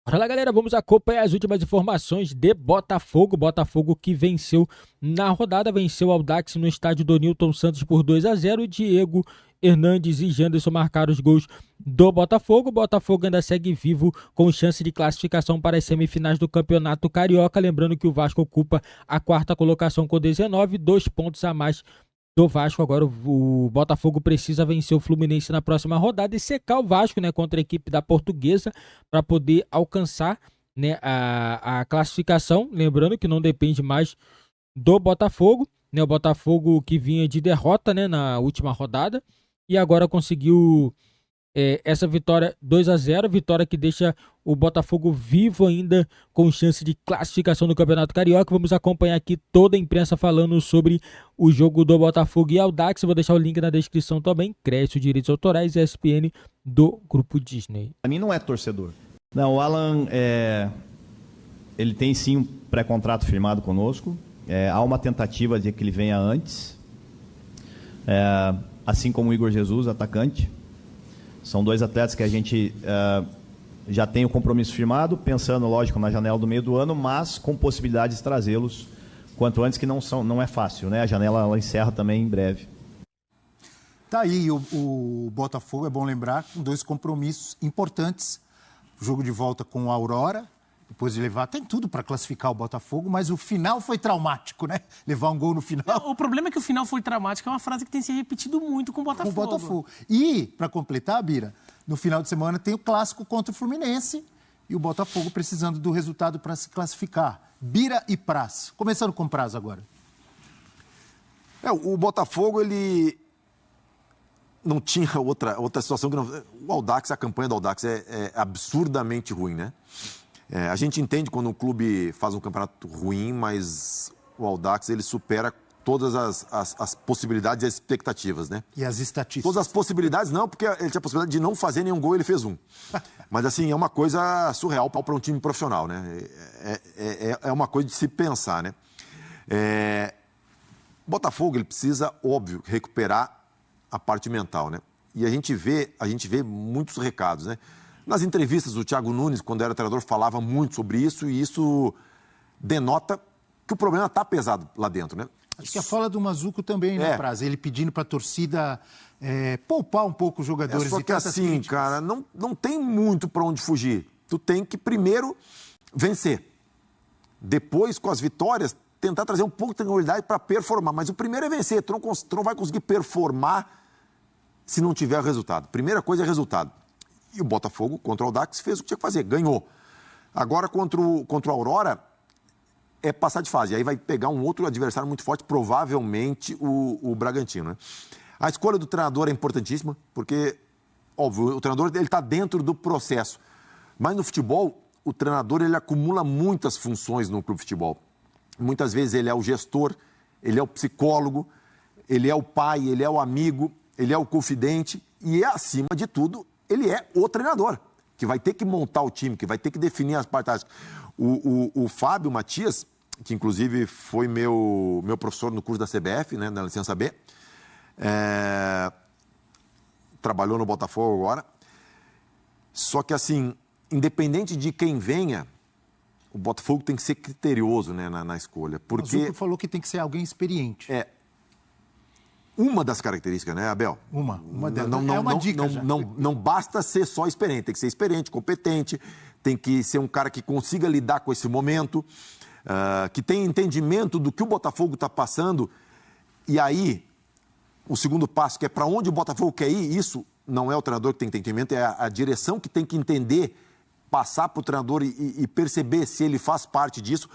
Bora lá, galera, vamos acompanhar as últimas informações de Botafogo. Botafogo que venceu na rodada, venceu o Audax no estádio do Newton Santos por 2-0. Diego Hernandes e Janderson marcaram os gols do Botafogo. O Botafogo ainda segue vivo com chance de classificação para as semifinais do Campeonato Carioca. Lembrando que o Vasco ocupa a quarta colocação com 19, 2 pontos a mais do Vasco. Agora o Botafogo precisa vencer o Fluminense na próxima rodada e secar o Vasco, né, contra a equipe da Portuguesa para poder alcançar, né, a classificação. Lembrando que não depende mais do Botafogo, né, o Botafogo que vinha de derrota, né, na última rodada e agora conseguiu essa vitória 2-0, vitória que deixa o Botafogo vivo ainda com chance de classificação no Campeonato Carioca. Vamos acompanhar aqui toda a imprensa falando sobre o jogo do Botafogo e Audax. Eu vou deixar o link na descrição também. Crédito, direitos autorais, ESPN do Grupo Disney. Pra mim não é torcedor. Não, o Alan, ele tem sim um pré-contrato firmado conosco. Há uma tentativa de que ele venha antes. Assim como o Igor Jesus, atacante. São dois atletas que a gente já tem o compromisso firmado, pensando, lógico, na janela do meio do ano, mas com possibilidade de trazê-los quanto antes, que não é fácil, né? A janela ela encerra também em breve. Tá aí o Botafogo, é bom lembrar, com 2 compromissos importantes. O jogo de volta com o Aurora, depois de levar, tem tudo para classificar o Botafogo, mas o final foi traumático, né? Levar um gol no final. O problema é que o final foi traumático, é uma frase que tem se repetido muito com o Botafogo. Com o Botafogo. E, para completar, Bira, no final de semana tem o clássico contra o Fluminense e o Botafogo precisando do resultado para se classificar. Bira e Praz. Começando com Praz agora. O Botafogo, ele não tinha outra situação que não... O Audax, a campanha do Audax é absurdamente ruim, né? A gente entende quando um clube faz um campeonato ruim, mas o Audax ele supera todas as possibilidades e as expectativas, né? E as estatísticas? Todas as possibilidades não, porque ele tinha a possibilidade de não fazer nenhum gol e ele fez um. Mas assim, é uma coisa surreal para um time profissional, né? É uma coisa de se pensar, né? O Botafogo ele precisa, óbvio, recuperar a parte mental, né? E a gente vê muitos recados, né? Nas entrevistas, o Thiago Nunes, quando era treinador, falava muito sobre isso e isso denota que o problema está pesado lá dentro, né? Acho que a fala do Mazuco também, né, Praz? Ele pedindo para a torcida poupar um pouco os jogadores. Só que assim, críticas. Cara, não tem muito para onde fugir. Tu tem que primeiro vencer. Depois, com as vitórias, tentar trazer um pouco de tranquilidade para performar. Mas o primeiro é vencer. Tu não vai conseguir performar se não tiver resultado. Primeira coisa é resultado. E o Botafogo, contra o Audax, fez o que tinha que fazer, ganhou. Agora, contra o Aurora, é passar de fase. Aí vai pegar um outro adversário muito forte, provavelmente o Bragantino, né? A escolha do treinador é importantíssima, porque, óbvio, o treinador está dentro do processo. Mas no futebol, o treinador ele acumula muitas funções no clube de futebol. Muitas vezes ele é o gestor, ele é o psicólogo, ele é o pai, ele é o amigo, ele é o confidente e, acima de tudo, ele é o treinador, que vai ter que montar o time, que vai ter que definir as partes táticas. O Fábio Matias, que inclusive foi meu professor no curso da CBF, né, na licença B, trabalhou no Botafogo agora. Só que assim, independente de quem venha, o Botafogo tem que ser criterioso, né, na escolha. Porque... O Zucco falou que tem que ser alguém experiente. Uma das características, né, Abel? Uma delas. É uma dica já. Não basta ser só experiente, tem que ser experiente, competente, tem que ser um cara que consiga lidar com esse momento, que tenha entendimento do que o Botafogo está passando. E aí, o segundo passo, que é para onde o Botafogo quer ir, isso não é o treinador que tem que ter entendimento, é a direção que tem que entender, passar para o treinador e perceber se ele faz parte disso,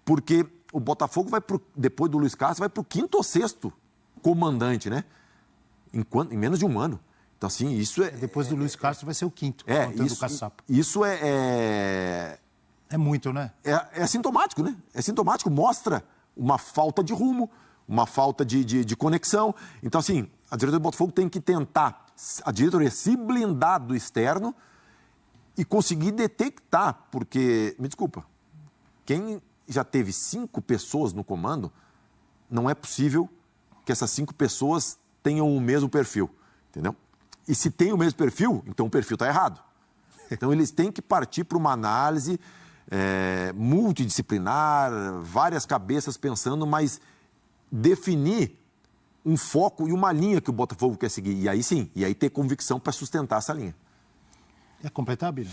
porque o Botafogo depois do Luiz Castro, vai para o 5º ou 6º comandante, né? Em menos de um ano. Então, assim, isso é... Depois do Luiz Castro vai ser o 5º, contando o Caçapa. Isso é muito, né? É sintomático, né? É sintomático, mostra uma falta de rumo, uma falta de conexão. Então, assim, a diretoria do Botafogo tem que tentar, a diretoria se blindar do externo e conseguir detectar, porque, me desculpa, quem já teve 5 pessoas no comando, não é possível que essas 5 pessoas tenham o mesmo perfil, entendeu? E se tem o mesmo perfil, então o perfil está errado. Então eles têm que partir para uma análise multidisciplinar, várias cabeças pensando, mas definir um foco e uma linha que o Botafogo quer seguir. E aí sim, ter convicção para sustentar essa linha. É completar, Bira?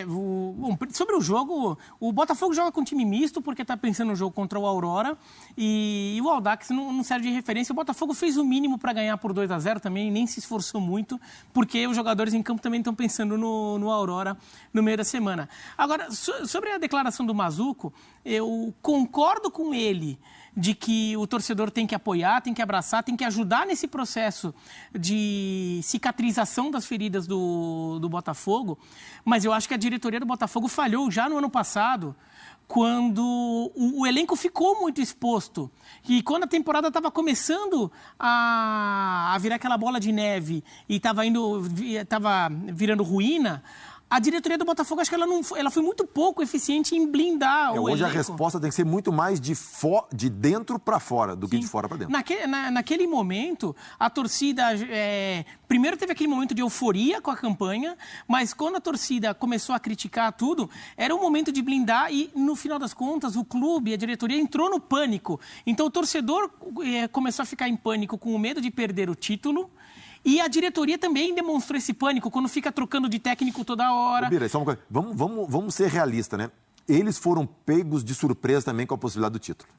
Bom, sobre o jogo, o Botafogo joga com time misto porque está pensando no jogo contra o Aurora e o Audax não serve de referência. O Botafogo fez o mínimo para ganhar por 2-0 também, nem se esforçou muito, porque os jogadores em campo também estão pensando no Aurora no meio da semana. Agora, sobre a declaração do Mazzuco, eu concordo com ele de que o torcedor tem que apoiar, tem que abraçar, tem que ajudar nesse processo de cicatrização das feridas do Botafogo, mas eu acho que a diretoria do Botafogo falhou já no ano passado, quando o elenco ficou muito exposto. E quando a temporada estava começando a virar aquela bola de neve e estava virando ruína, a diretoria do Botafogo, acho que ela foi muito pouco eficiente em blindar o hoje elenco. A resposta tem que ser muito mais de dentro para fora do que de fora para dentro. Naquele momento, a torcida... primeiro teve aquele momento de euforia com a campanha, mas quando a torcida começou a criticar tudo, era um momento de blindar e, no final das contas, o clube, a diretoria entrou no pânico. Então, o torcedor começou a ficar em pânico com o medo de perder o título. E a diretoria também demonstrou esse pânico quando fica trocando de técnico toda hora. Bira, só uma coisa. Vamos ser realistas, né? Eles foram pegos de surpresa também com a possibilidade do título.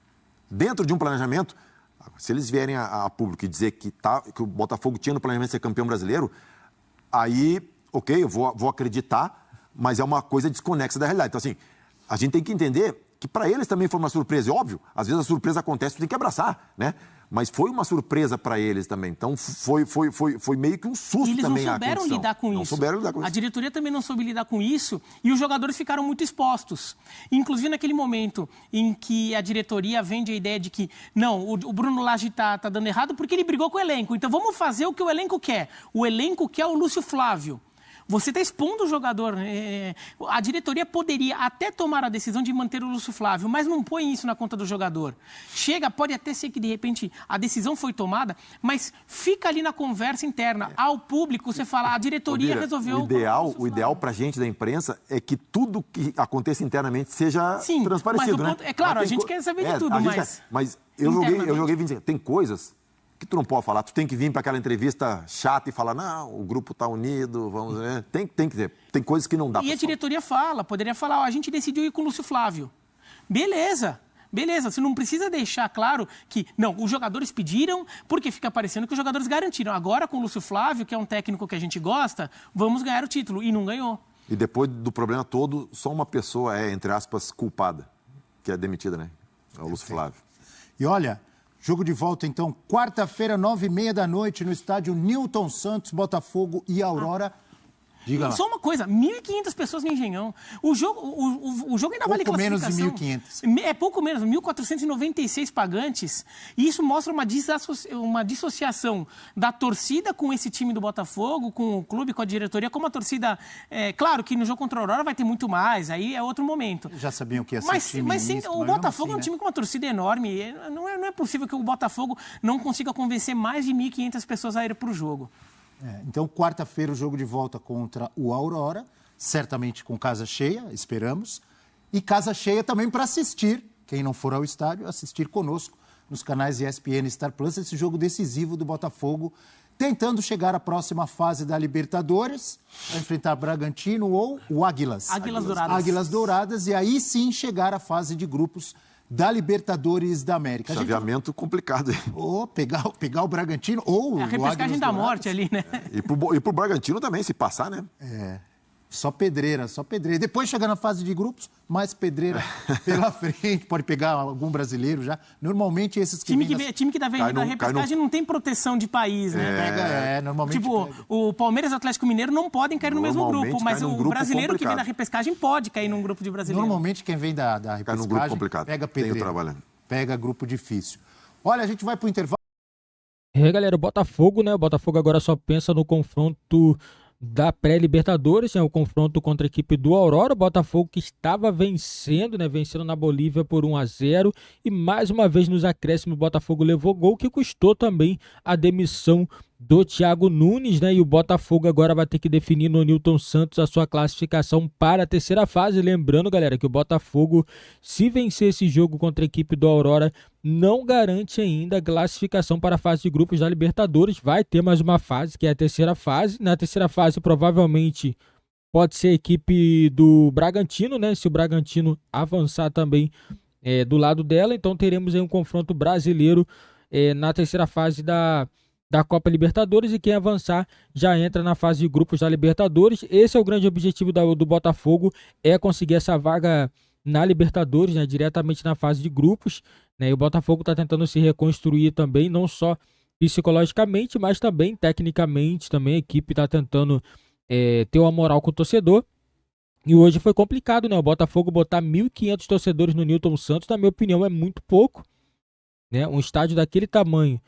Dentro de um planejamento, se eles vierem a público e dizer que o Botafogo tinha no planejamento de ser campeão brasileiro, aí, ok, eu vou acreditar, mas é uma coisa desconexa da realidade. Então, assim, a gente tem que entender que para eles também foi uma surpresa. E, óbvio, às vezes a surpresa acontece, tu tem que abraçar, né? Mas foi uma surpresa para eles também. Então, foi meio que um susto eles também. Eles não souberam lidar com isso. Não souberam lidar com isso. A diretoria também não soube lidar com isso e os jogadores ficaram muito expostos. Inclusive, naquele momento em que a diretoria vende a ideia de que, não, o Bruno Lage tá dando errado porque ele brigou com o elenco. Então, vamos fazer o que o elenco quer. O elenco quer o Lúcio Flávio. Você está expondo o jogador. A diretoria poderia até tomar a decisão de manter o Lúcio Flávio, mas não põe isso na conta do jogador. Pode até ser que, de repente, a decisão foi tomada, mas fica ali na conversa interna. Ao público, você fala, a diretoria resolveu... O ideal para a gente da imprensa é que tudo que aconteça internamente seja transparecido, mas é claro, a gente quer saber de tudo, mas eu joguei 25. Tem coisas que tu não pode falar, tu tem que vir para aquela entrevista chata e falar, não, o grupo está unido, vamos ver. Tem que ter. Tem coisas que não dá para falar. E a diretoria poderia falar, a gente decidiu ir com o Lúcio Flávio. Beleza, você não precisa deixar claro que, não, os jogadores pediram, porque fica parecendo que os jogadores garantiram. Agora com o Lúcio Flávio, que é um técnico que a gente gosta, vamos ganhar o título. E não ganhou. E depois do problema todo, só uma pessoa é, entre aspas, culpada, que é demitida, né? É o Lúcio Flávio. E olha... Jogo de volta, então, quarta-feira, 9h30 da noite, no estádio Newton Santos, Botafogo e Aurora. Diga lá. Só uma coisa, 1.500 pessoas no Engenhão. O jogo ainda vale classificação. Pouco menos de 1.500. É pouco menos, 1.496 pagantes. E isso mostra uma dissociação da torcida com esse time do Botafogo, com o clube, com a diretoria, como a torcida... claro que no jogo contra a Aurora vai ter muito mais, aí é outro momento. Já sabiam que ia ser time Mas o Botafogo é um time com uma torcida enorme. Não é possível que o Botafogo não consiga convencer mais de 1.500 pessoas a ir para o jogo. Então, quarta-feira, o jogo de volta contra o Aurora, certamente com casa cheia, esperamos, e casa cheia também para assistir, quem não for ao estádio, assistir conosco nos canais ESPN e Star Plus, esse jogo decisivo do Botafogo, tentando chegar à próxima fase da Libertadores, para enfrentar Bragantino ou o Águilas. Águilas Douradas, e aí sim chegar à fase de grupos da Libertadores da América. Chaveamento complicado. Ou pegar o Bragantino ou a repescagem da morte ali, né? E pro Bragantino também, se passar, né? Só pedreira. Depois chegar na fase de grupos, mais pedreira pela frente. Pode pegar algum brasileiro já. Normalmente esses que time que tá vendo na repescagem não tem proteção de país, né? Normalmente tipo, o Palmeiras e o Atlético Mineiro não podem cair no mesmo grupo, mas o brasileiro complicado. Que vem na repescagem pode cair num grupo de brasileiro. Normalmente quem vem da repescagem cai num grupo complicado. Pega pedreira, pega grupo difícil. Olha, a gente vai pro intervalo. Galera, o Botafogo, né? O Botafogo agora só pensa no confronto da pré-Libertadores, o confronto contra a equipe do Aurora, o Botafogo que estava vencendo, né, vencendo na Bolívia por 1-0, e mais uma vez nos acréscimos o Botafogo levou gol que custou também a demissão do Thiago Nunes, né? E o Botafogo agora vai ter que definir no Newton Santos a sua classificação para a terceira fase. Lembrando, galera, que o Botafogo, se vencer esse jogo contra a equipe do Aurora, não garante ainda a classificação para a fase de grupos da Libertadores. Vai ter mais uma fase, que é a terceira fase. Na terceira fase, provavelmente, pode ser a equipe do Bragantino, né? Se o Bragantino avançar também do lado dela. Então teremos aí um confronto brasileiro na terceira fase da Copa Libertadores, e quem avançar já entra na fase de grupos da Libertadores. Esse é o grande objetivo do Botafogo, é conseguir essa vaga na Libertadores, né, diretamente na fase de grupos, né, e o Botafogo está tentando se reconstruir também, não só psicologicamente, mas também tecnicamente, também a equipe está tentando ter uma moral com o torcedor. E hoje foi complicado, né, o Botafogo botar 1.500 torcedores no Newton Santos, na minha opinião é muito pouco, né, um estádio daquele tamanho,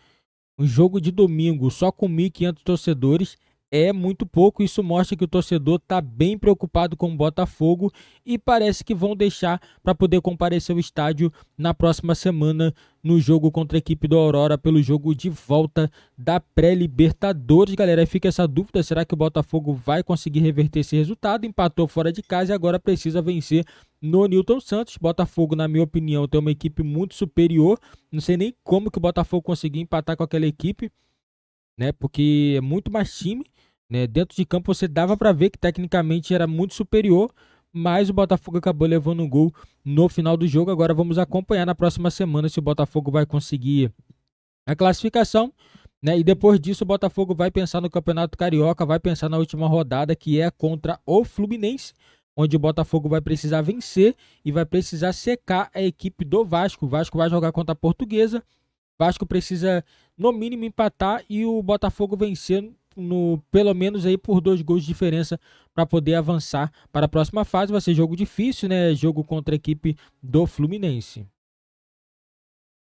um jogo de domingo só com 1.500 torcedores é muito pouco. Isso mostra que o torcedor está bem preocupado com o Botafogo e parece que vão deixar para poder comparecer ao estádio na próxima semana no jogo contra a equipe do Aurora, pelo jogo de volta da pré-Libertadores. Galera, aí fica essa dúvida, será que o Botafogo vai conseguir reverter esse resultado? Empatou fora de casa e agora precisa vencer no Newton Santos. Botafogo, na minha opinião, tem uma equipe muito superior. Não sei nem como que o Botafogo conseguiu empatar com aquela equipe, né? Porque é muito mais time, né? Dentro de campo você dava para ver que tecnicamente era muito superior, mas o Botafogo acabou levando um gol no final do jogo. Agora vamos acompanhar na próxima semana se o Botafogo vai conseguir a classificação, né? E depois disso o Botafogo vai pensar no Campeonato Carioca, vai pensar na última rodada, que é contra o Fluminense, onde o Botafogo vai precisar vencer e vai precisar secar a equipe do Vasco. O Vasco vai jogar contra a Portuguesa. O Vasco precisa, no mínimo, empatar e o Botafogo vencer pelo menos aí por 2 gols de diferença para poder avançar para a próxima fase. Vai ser jogo difícil, né? Jogo contra a equipe do Fluminense.